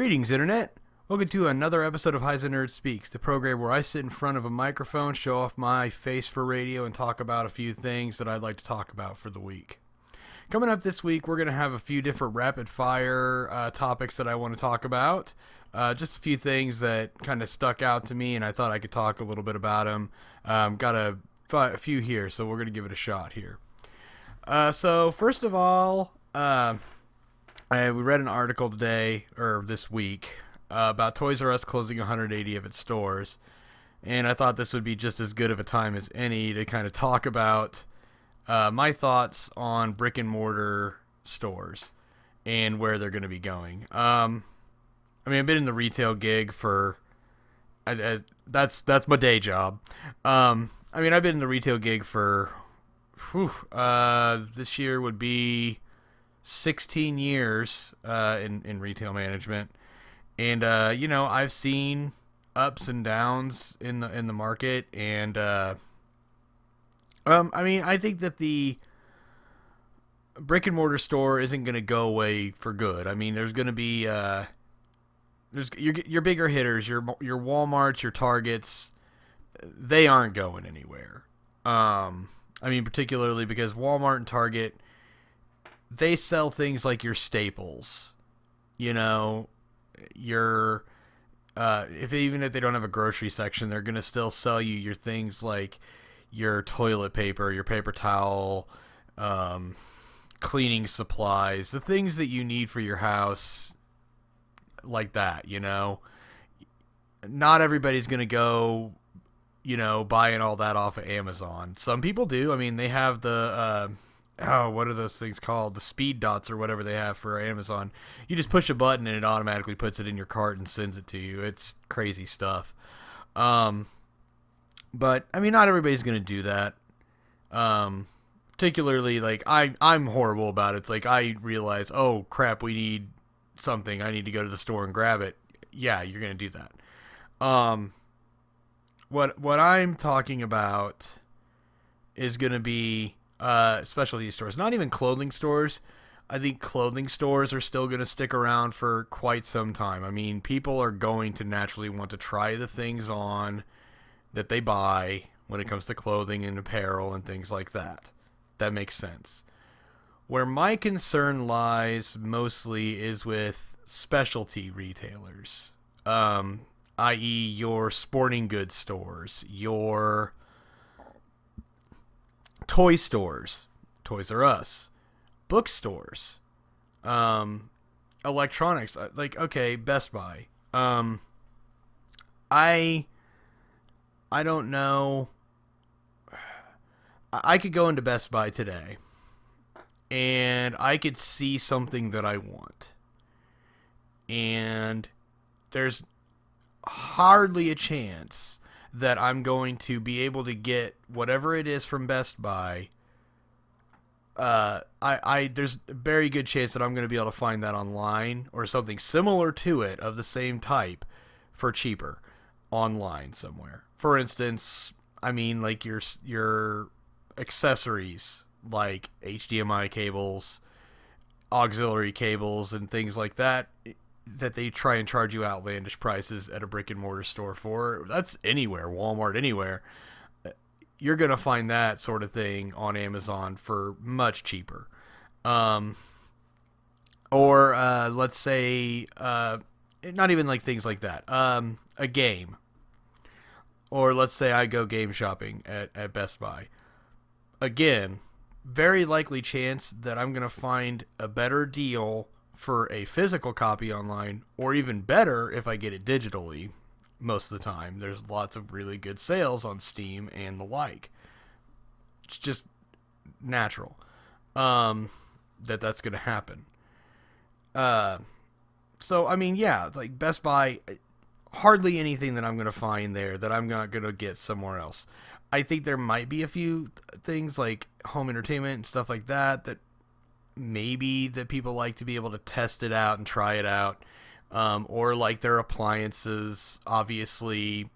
Greetings, Internet. Welcome to another episode of HeiseNerd Speaks, the program where I sit in front of a microphone, show off my face for radio, and talk about a few things that I'd like to talk about for the week. Coming up this week, we're going to have a few different rapid-fire topics that I want to talk about. Just a few things that kind of stuck out to me, and I thought I could talk a little bit about them. Got a few here, so we're going to give it a shot here. So first of all, we read an article today, or this week, about Toys R Us closing 180 of its stores. And I thought this would be just as good of a time as any to kind of talk about my thoughts on brick and mortar stores and where they're going to be going. I've been in the retail gig for, that's my day job. I've been in the retail gig for, this year would be 16 years in retail management, and I've seen ups and downs in the market, and I think that the brick and mortar store isn't going to go away for good. I mean, there's going to be there's your bigger hitters, your Walmarts, your Targets, they aren't going anywhere. Particularly because Walmart and Target, they sell things like your staples, even if they don't have a grocery section, they're going to still sell you your things like your toilet paper, your paper towel, cleaning supplies, the things that you need for your house, like that. Not everybody's going to go, buying all that off of Amazon. Some people do. I mean, they have the, what are those things called? The speed dots or whatever they have for Amazon. You just push a button and it automatically puts it in your cart and sends it to you. It's crazy stuff. But not everybody's going to do that. Particularly, like, I'm horrible about it. It's like, I realize, oh crap, we need something. I need to go to the store and grab it. Yeah, you're going to do that. What I'm talking about is going to be specialty stores, not even clothing stores. I think clothing stores are still going to stick around for quite some time. I mean, people are going to naturally want to try the things on that they buy when it comes to clothing and apparel and things like that. That makes sense. Where my concern lies mostly is with specialty retailers, i.e. your sporting goods stores, your toy stores, Toys R Us, bookstores, electronics, like, okay, Best Buy. I don't know. I could go into Best Buy today and I could see something that I want. And there's hardly a chance that I'm going to be able to get whatever it is from Best Buy. There's a very good chance that I'm going to be able to find that online or something similar to it of the same type for cheaper online somewhere. For instance, like your accessories like HDMI cables, auxiliary cables, and things like that they try and charge you outlandish prices at a brick and mortar store for. That's anywhere, Walmart, anywhere. You're going to find that sort of thing on Amazon for much cheaper. Or let's say, not even like things like that. A game. Or let's say I go game shopping at Best Buy. Again, very likely chance that I'm going to find a better deal for a physical copy online, or even better if I get it digitally. Most of the time, there's lots of really good sales on Steam and the like. It's just natural that's going to happen. Like Best Buy, hardly anything that I'm going to find there that I'm not going to get somewhere else. I think there might be a few things like home entertainment and stuff like that maybe that people like to be able to test it out and try it out. Or like their appliances, obviously.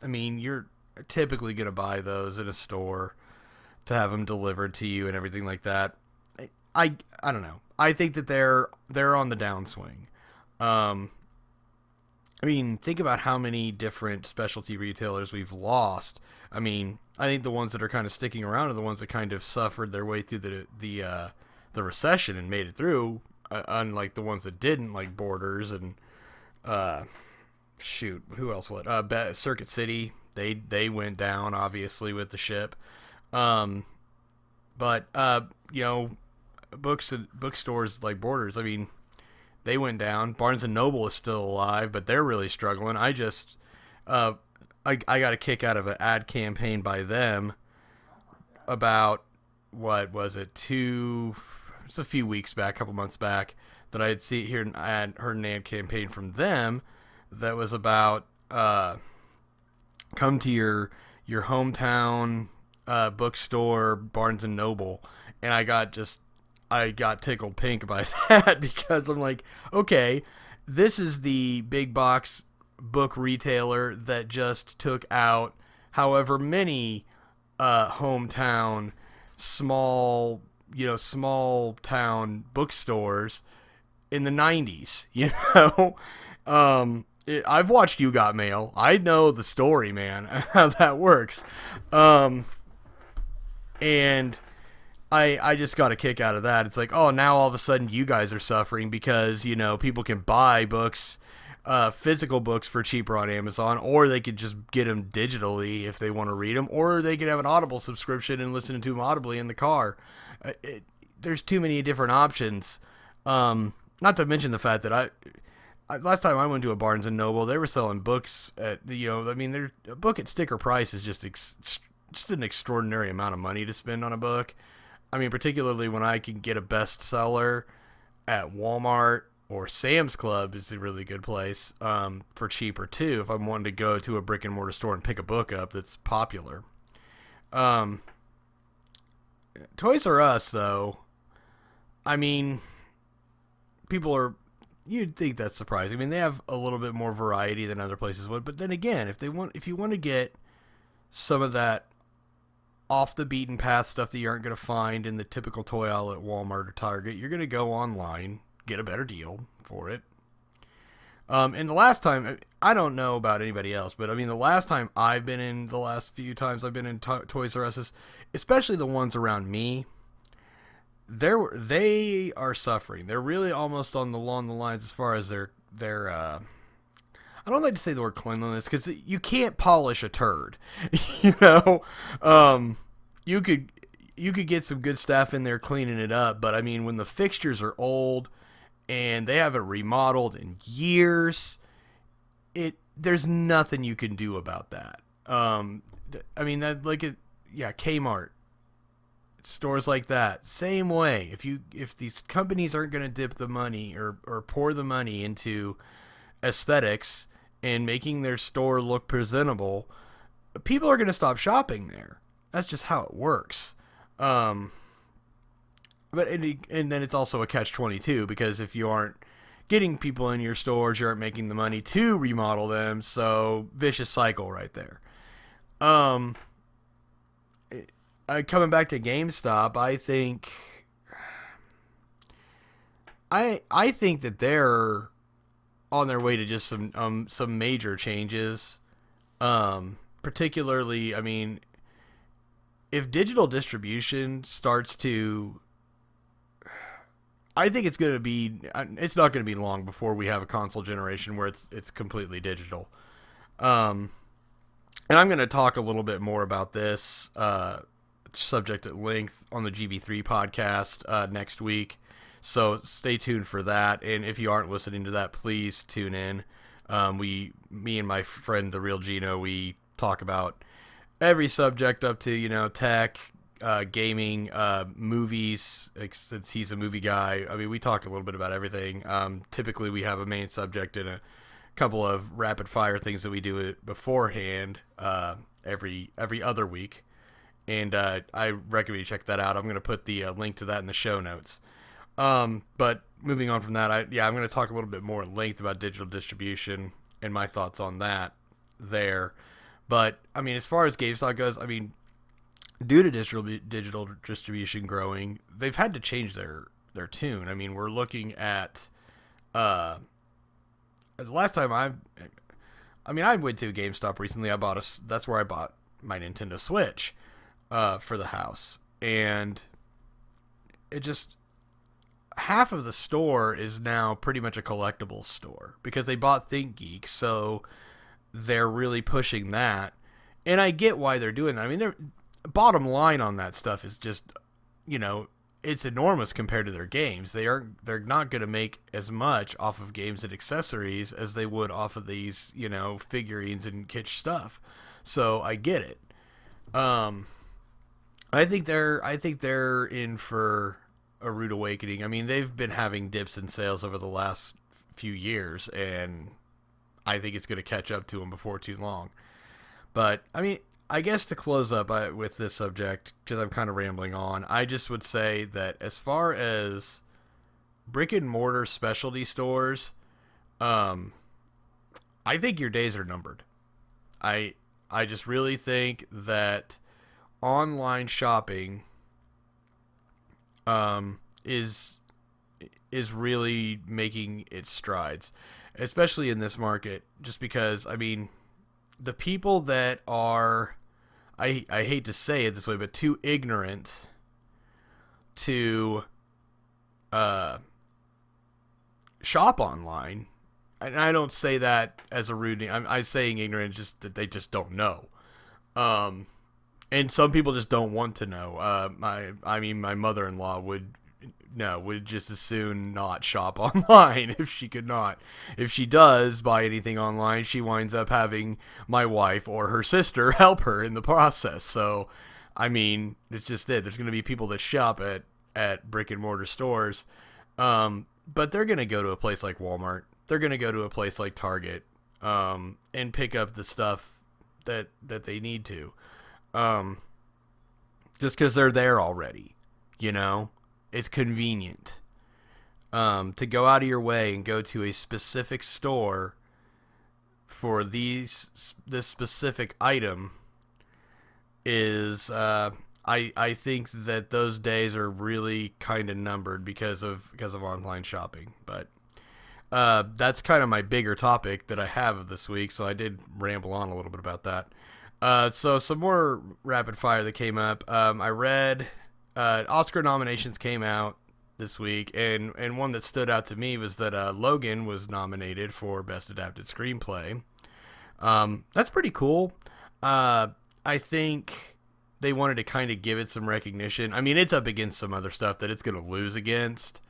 You're typically going to buy those in a store to have them delivered to you and everything like that. I don't know. I think that they're on the downswing. I mean, think about how many different specialty retailers we've lost. I mean, I think the ones that are kind of sticking around are the ones that kind of suffered their way through the recession and made it through, unlike the ones that didn't, like Borders and shoot, who else would? Circuit City. They went down obviously with the ship. But you know, bookstores like Borders, I mean, they went down. Barnes and Noble is still alive, but they're really struggling. I got a kick out of an ad campaign by them about, what was it, it's a few weeks back, a couple months back, that I had heard an ad campaign from them that was about come to your hometown bookstore, Barnes and Noble, and I got tickled pink by that because I'm like, okay, this is the big box book retailer that just took out however many hometown small town bookstores in the 90s, I've watched You Got Mail. I know the story, man, how that works. And I just got a kick out of that. It's like, oh, now all of a sudden you guys are suffering because, people can buy books, physical books for cheaper on Amazon, or they could just get them digitally if they want to read them, or they could have an Audible subscription and listen to them audibly in the car. There's too many different options. Not to mention the fact that last time I went to a Barnes and Noble, they were selling books at, a book at sticker price is just an extraordinary amount of money to spend on a book. I mean, particularly when I can get a bestseller at Walmart or Sam's Club is a really good place for cheaper too. If I'm wanting to go to a brick and mortar store and pick a book up that's popular. Toys R Us, though, I mean, you'd think that's surprising. I mean, they have a little bit more variety than other places would, but then again, if you want to get some of that off the beaten path stuff that you aren't going to find in the typical toy outlet, Walmart or Target, you're going to go online, get a better deal for it. And the last time, I don't know about anybody else, but I mean, the last few times I've been in Toys R Us, especially the ones around me, they are suffering. They're really almost along the lines as far as their I don't like to say the word cleanliness because you can't polish a turd. You could get some good staff in there cleaning it up, but I mean, when the fixtures are old and they haven't remodeled in years, there's nothing you can do about that. I mean, Kmart, stores like that, same way. If these companies aren't going to dip the money or pour the money into aesthetics and making their store look presentable, people are going to stop shopping there. That's just how it works. And then it's also a catch-22 because if you aren't getting people in your stores, you aren't making the money to remodel them. So vicious cycle right there. Coming back to GameStop, I think that they're on their way to just some major changes. Particularly, I mean, if digital distribution starts to, I think it's not going to be long before we have a console generation where it's completely digital. And I'm going to talk a little bit more about this subject at length on the GB3 podcast next week. So stay tuned for that. And if you aren't listening to that, please tune in. Me and my friend, the Real Gino, we talk about every subject up to, tech, gaming, movies, since he's a movie guy. I mean, we talk a little bit about everything. Typically we have a main subject and a couple of rapid fire things that we do beforehand, every other week. And I recommend you check that out. I'm going to put the link to that in the show notes. But moving on from that, I'm going to talk a little bit more at length about digital distribution and my thoughts on that there. But, I mean, as far as GameStop goes, I mean, due to digital distribution growing, they've had to change their tune. I mean, we're looking at the last time I went to GameStop recently. That's where I bought my Nintendo Switch for the house, and it just half of the store is now pretty much a collectibles store because they bought ThinkGeek, so they're really pushing that. And I get why they're doing that. I mean, their bottom line on that stuff is just, it's enormous compared to their games. They're not going to make as much off of games and accessories as they would off of these, figurines and kitsch stuff. So I get it. I think they're in for a rude awakening. I mean, they've been having dips in sales over the last few years, and I think it's going to catch up to them before too long. But, I mean, I guess to close up with this subject, because I'm kind of rambling on, I just would say that as far as brick and mortar specialty stores, I think your days are numbered. I just really think that online shopping is really making its strides, especially in this market, just because, I mean, the people that are, I hate to say it this way, but too ignorant to shop online, and I don't say that as a rude, I'm saying ignorant, just that they just don't know. And some people just don't want to know. My mother-in-law would just as soon not shop online if she could not. If she does buy anything online, she winds up having my wife or her sister help her in the process. So, I mean, it's just it. There's going to be people that shop at brick and mortar stores, but they're going to go to a place like Walmart. They're going to go to a place like Target, and pick up the stuff that they need to, just because they're there already, It's convenient to go out of your way and go to a specific store for this specific item is I think that those days are really kind of numbered because of online shopping. But that's kind of my bigger topic that I have this week, so I did ramble on a little bit about that. So some more rapid fire that came up. I read Oscar nominations came out this week, and one that stood out to me was that Logan was nominated for Best Adapted Screenplay. That's pretty cool. I think they wanted to kind of give it some recognition. I mean, it's up against some other stuff that it's going to lose against,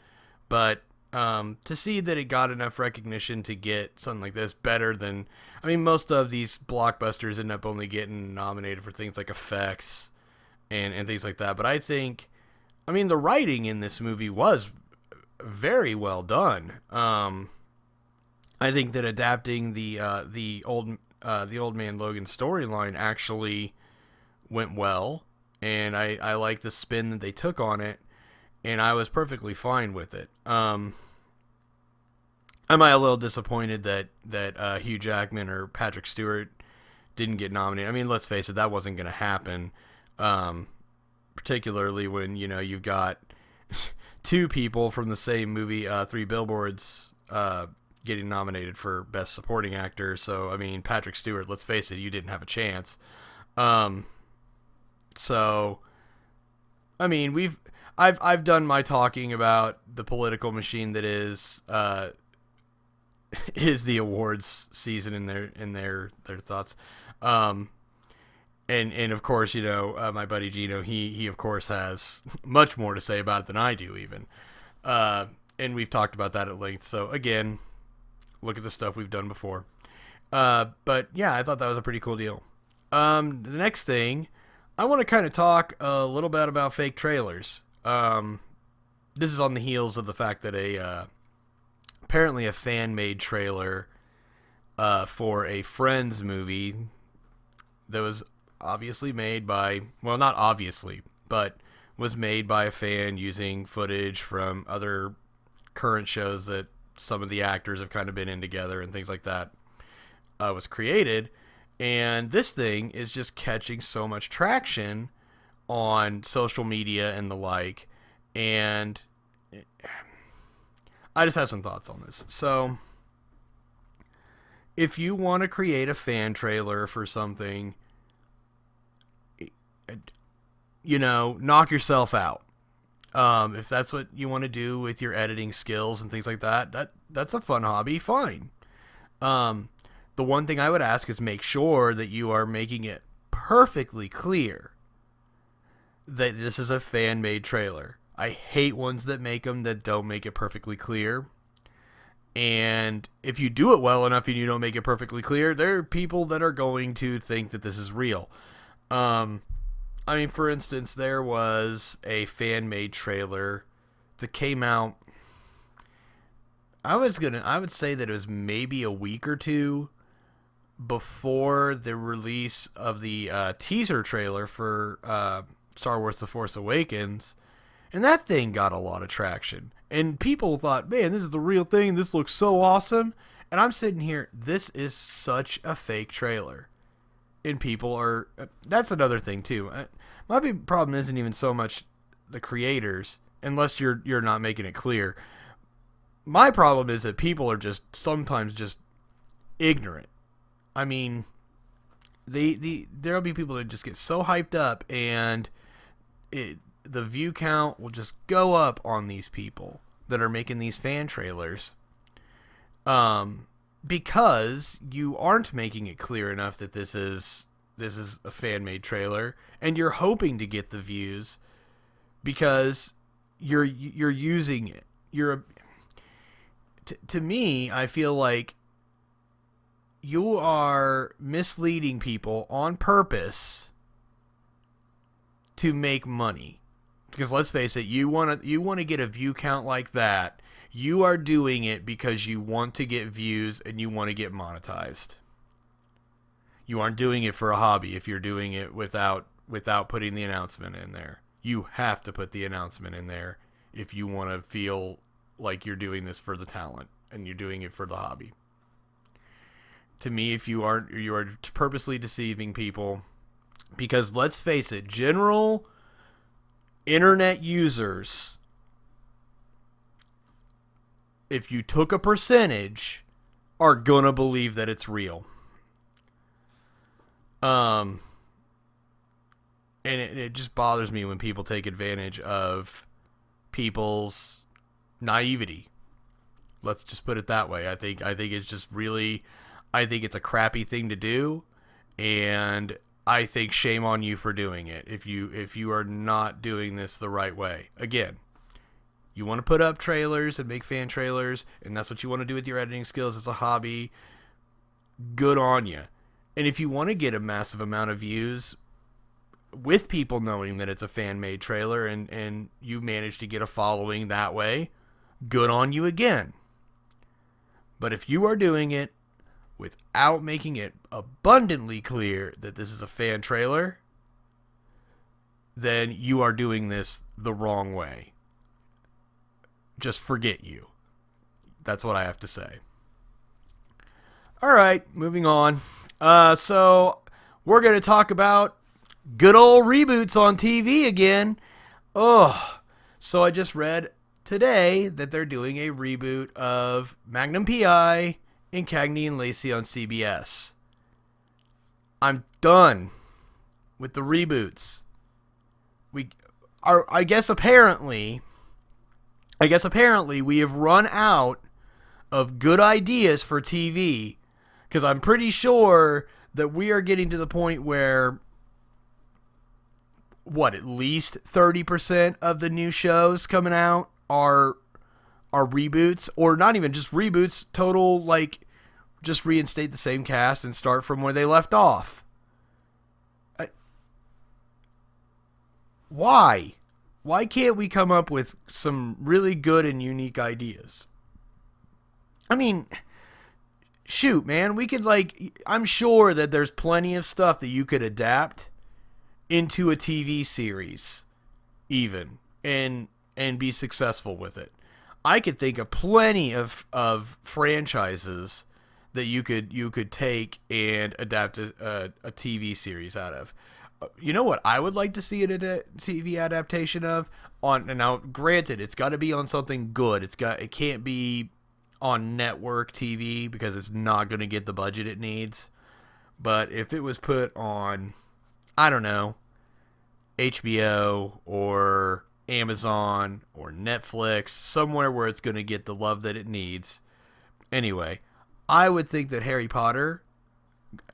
but to see that it got enough recognition to get something like this better than, I mean, most of these blockbusters end up only getting nominated for things like effects and things like that. But I think, I mean, the writing in this movie was very well done. I think that adapting the old man Logan storyline actually went well, and I like the spin that they took on it, and I was perfectly fine with it. Am I a little disappointed that Hugh Jackman or Patrick Stewart didn't get nominated? I mean, let's face it, that wasn't going to happen. Particularly when, you've got two people from the same movie, Three Billboards, getting nominated for Best Supporting Actor. So, I mean, Patrick Stewart, let's face it, you didn't have a chance. So, I mean, I've done my talking about the political machine that is the awards season in their thoughts. And of course, my buddy Gino, he of course has much more to say about it than I do even. And we've talked about that at length. So again, look at the stuff we've done before. But yeah, I thought that was a pretty cool deal. The next thing, I want to kind of talk a little bit about fake trailers. This is on the heels of the fact that apparently a fan-made trailer for a Friends movie that was obviously made by, well, not obviously, but was made by a fan using footage from other current shows that some of the actors have kind of been in together and things like that, was created. And this thing is just catching so much traction on social media and the like. And I just have some thoughts on this. So if you want to create a fan trailer for something, knock yourself out. If that's what you want to do with your editing skills and things like that, that's a fun hobby, fine. The one thing I would ask is make sure that you are making it perfectly clear that this is a fan-made trailer. I hate ones that make them that don't make it perfectly clear. And if you do it well enough and you don't make it perfectly clear, there are people that are going to think that this is real. For instance, there was a fan-made trailer that came out. I would say that it was maybe a week or two before the release of the teaser trailer for Star Wars The Force Awakens, and that thing got a lot of traction. And people thought, man, this is the real thing, this looks so awesome. And I'm sitting here, this is such a fake trailer. And people are, that's another thing too. My big problem isn't even so much the creators, unless you're not making it clear. My problem is that people are just sometimes just ignorant. I mean, there'll be people that just get so hyped up, and the view count will just go up on these people that are making these fan trailers, because you aren't making it clear enough that this is a fan-made trailer, and you're hoping to get the views because you're using it. To me, I feel like you are misleading people on purpose to make money. Because let's face it, you want to get a view count like that. You are doing it because you want to get views and you want to get monetized. You aren't doing it for a hobby if you're doing it without putting the announcement in there. You have to put the announcement in there if you want to feel like you're doing this for the talent and you're doing it for the hobby. To me, if you are purposely deceiving people, because let's face it, general internet users, if you took a percentage, are gonna believe that it's real. And it just bothers me when people take advantage of people's naivety. Let's just put it that way. I think it's just really, I think it's a crappy thing to do, and I think shame on you for doing it if you are not doing this the right way. Again, you want to put up trailers and make fan trailers, and that's what you want to do with your editing skills as a hobby. Good on you. And if you want to get a massive amount of views with people knowing that it's a fan-made trailer and you manage to get a following that way, good on you again. But if you are doing it without making it abundantly clear that this is a fan trailer, then you are doing this the wrong way. Just forget you. That's what I have to say. All right, moving on. So we're going to talk about good old reboots on TV again. So I just read today that they're doing a reboot of Magnum P.I. and Cagney and Lacey on CBS. I'm done with the reboots. I guess apparently we have run out of good ideas for TV, because I'm pretty sure that we are getting to the point where at least 30% of the new shows coming out are reboots, or not even just reboots, total, like, just reinstate the same cast and start from where they left off. Why? Why can't we come up with some really good and unique ideas? I mean, shoot, man, we could, I'm sure that there's plenty of stuff that you could adapt into a TV series, even, and be successful with it. I could think of plenty of franchises that you could take and adapt a TV series out of. You know what I would like to see a TV adaptation of? And now, granted, it's got to be on something good. It can't be on network TV because it's not going to get the budget it needs. But if it was put on, I don't know, HBO or Amazon or Netflix, somewhere where it's going to get the love that it needs. Anyway, I would think that Harry Potter,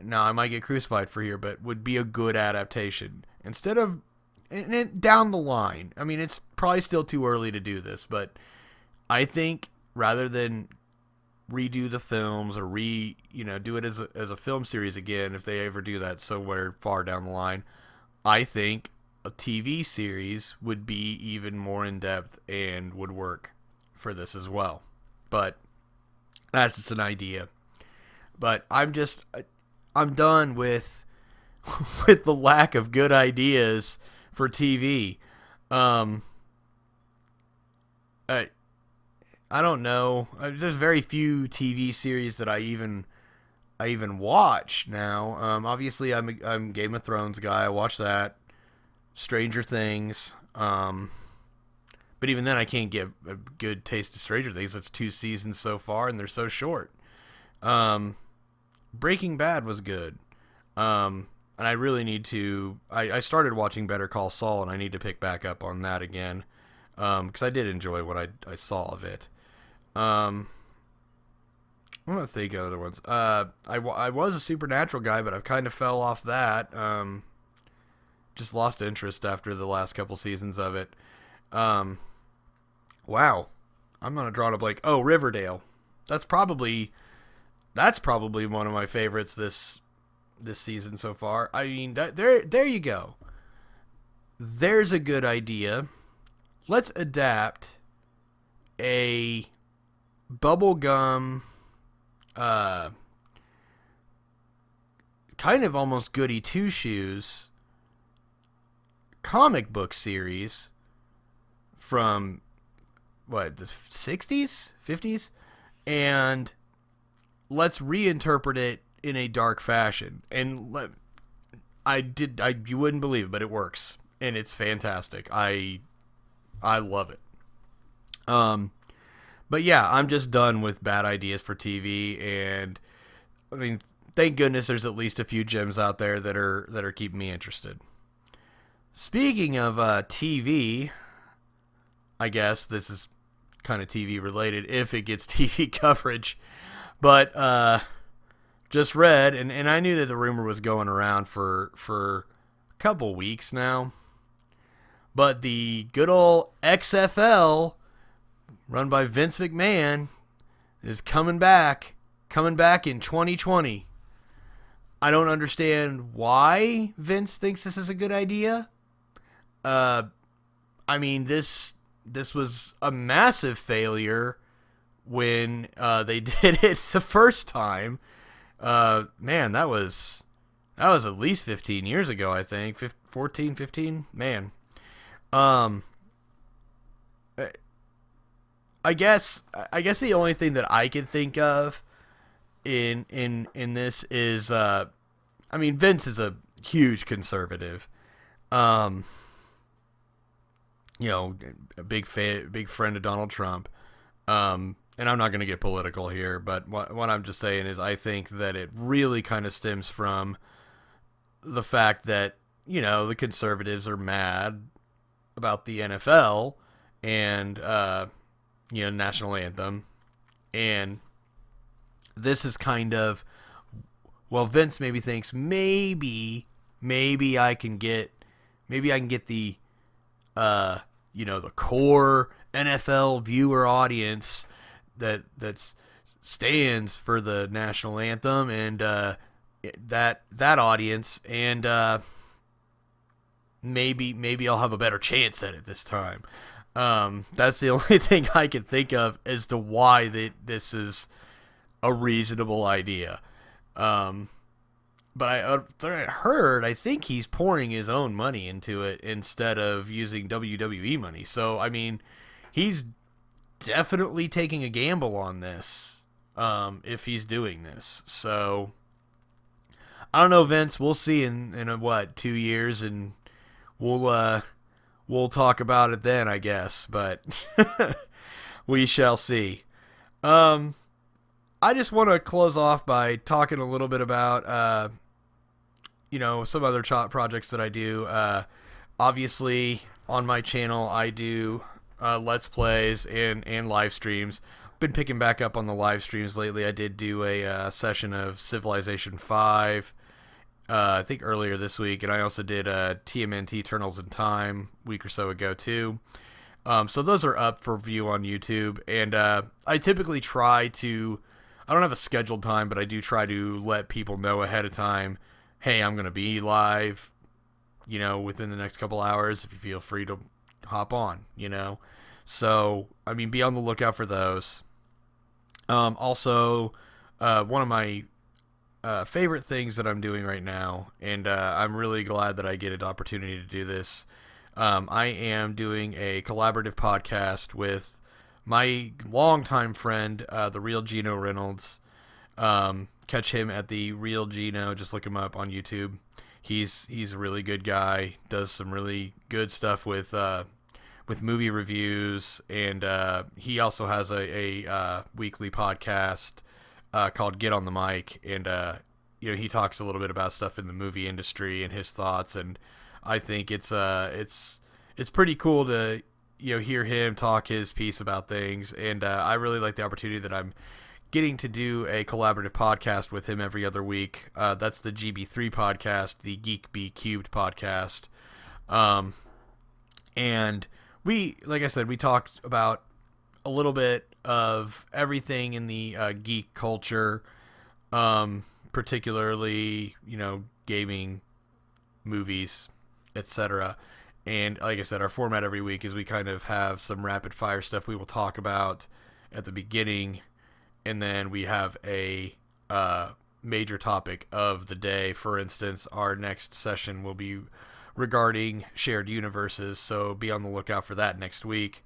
now I might get crucified for here, but would be a good adaptation. Instead of, and down the line, I mean, it's probably still too early to do this, but I think rather than redo the films or do it as a film series again, if they ever do that somewhere far down the line, I think a TV series would be even more in depth and would work for this as well. But that's just an idea. But I'm done with the lack of good ideas for TV. I don't know. There's very few TV series that I even watch now. Obviously, I'm Game of Thrones guy. I watch that. Stranger Things. But even then, I can't get a good taste of Stranger Things. It's 2 seasons so far, and they're so short. Breaking Bad was good. And I really need to... I started watching Better Call Saul, and I need to pick back up on that again. Because I did enjoy what I saw of it. I'm going to think of other ones. I was a Supernatural guy, but I've kind of fell off that. Just lost interest after the last couple seasons of it. Wow. I'm going to draw a blank. Oh, Riverdale. That's probably one of my favorites this season so far. I mean, there you go. There's a good idea. Let's adapt a bubblegum, kind of almost goody two-shoes comic book series from, the 60s? 50s? And let's reinterpret it in a dark fashion. And you wouldn't believe it, but it works. And it's fantastic. I love it. But yeah, I'm just done with bad ideas for TV, and I mean, thank goodness there's at least a few gems out there that are keeping me interested. Speaking of TV, I guess this is kind of TV related if it gets TV coverage, but just read, and I knew that the rumor was going around for a couple weeks now, but the good old XFL, run by Vince McMahon, is coming back in 2020. I don't understand why Vince thinks this is a good idea. I mean, this was a massive failure when they did it the first time. Man, that was at least 15 years ago, I think. 14, 15? Man. I guess the only thing that I could think of in this is, I mean, Vince is a huge conservative, a big friend of Donald Trump, and I'm not going to get political here, but what I'm just saying is I think that it really kind of stems from the fact that, the conservatives are mad about the NFL and, national anthem, and this is kind of, Vince maybe thinks maybe I can get the the core NFL viewer audience that stands for the national anthem, and that audience, and maybe I'll have a better chance at it this time. That's the only thing I can think of as to why this is a reasonable idea. But I heard, I think he's pouring his own money into it instead of using WWE money. So, I mean, he's definitely taking a gamble on this, if he's doing this. So, I don't know, Vince. We'll see in 2 years, and we'll talk about it then, I guess. But we shall see. I just want to close off by talking a little bit about, some other projects that I do. Obviously, on my channel, I do Let's Plays and live streams. Been picking back up on the live streams lately. I did do a session of Civilization 5, I think earlier this week, and I also did TMNT Eternals in Time a week or so ago too. So those are up for view on YouTube, and I typically try to, I don't have a scheduled time, but I do try to let people know ahead of time, hey, I'm going to be live, within the next couple hours, if you feel free to hop on, So, be on the lookout for those. Also, one of my favorite things that I'm doing right now, and I'm really glad that I get an opportunity to do this. I am doing a collaborative podcast with my longtime friend, the Real Gino Reynolds. Catch him at the Real Gino. Just look him up on YouTube. He's a really good guy. Does some really good stuff with movie reviews, and he also has a weekly podcast called Get on the Mic, and he talks a little bit about stuff in the movie industry and his thoughts, and I think it's pretty cool to hear him talk his piece about things, and I really like the opportunity that I'm getting to do a collaborative podcast with him every other week. That's the GB3 podcast, the Geek Be Cubed podcast, and we, like I said, we talked about a little bit of everything in the geek culture, particularly gaming, movies, etc. And like I said, our format every week is we kind of have some rapid fire stuff we will talk about at the beginning, and then we have a major topic of the day. For instance, our next session will be regarding shared universes, so be on the lookout for that next week.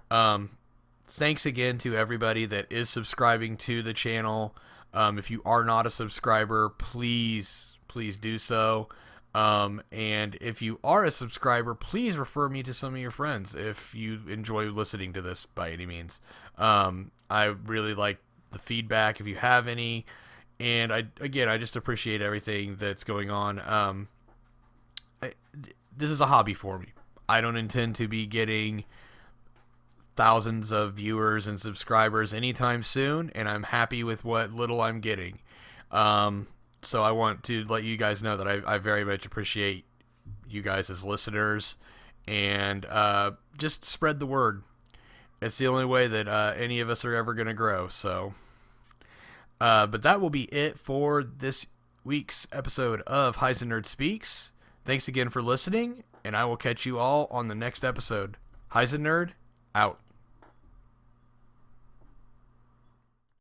Thanks again to everybody that is subscribing to the channel. If you are not a subscriber, please do so. And if you are a subscriber, please refer me to some of your friends if you enjoy listening to this by any means. I really like the feedback if you have any, and I just appreciate everything that's going on. This is a hobby for me. I don't intend to be getting thousands of viewers and subscribers anytime soon, and I'm happy with what little I'm getting. So I want to let you guys know that I very much appreciate you guys as listeners, and just spread the word. It's the only way that any of us are ever going to grow. So, but that will be it for this week's episode of HeiseNerd Speaks. Thanks again for listening, and I will catch you all on the next episode. HeiseNerd, out.